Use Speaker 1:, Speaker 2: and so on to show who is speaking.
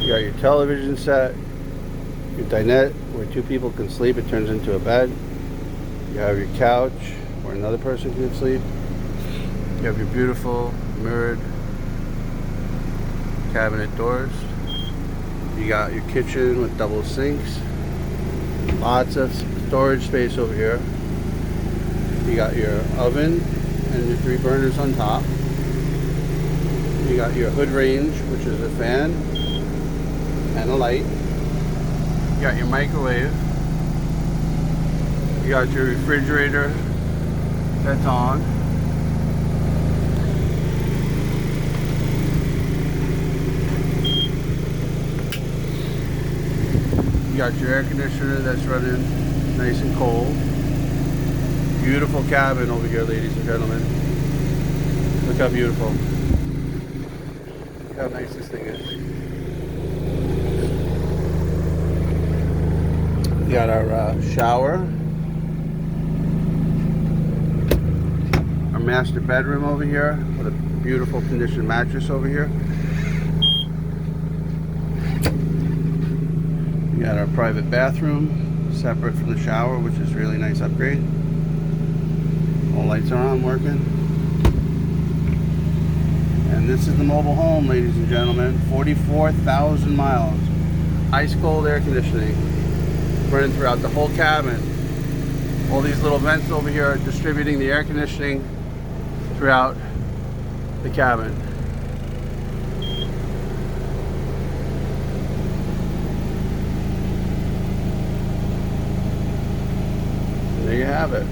Speaker 1: You got your television set, your dinette where two people can sleep. It turns into a bed. You have your couch where another person can sleep. You have your beautiful mirrored cabinet doors. You got your kitchen with double sinks. Lots of storage space over here. You got your oven and your 3 burners on top. You got your hood range, which is a fan and a light. You got your microwave. You got your refrigerator that's on. You got your air conditioner that's running nice and cold. Beautiful cabin over here, ladies and gentlemen. Look how beautiful. Look how nice this thing is. We got our shower. Our master bedroom over here with a beautiful conditioned mattress over here. We got our private bathroom separate from the shower, which is a really nice upgrade. All lights are on, working. And this is the mobile home, ladies and gentlemen. 44,000 miles. Ice cold air conditioning running throughout the whole cabin. All these little vents over here are distributing the air conditioning throughout the cabin. There you have it.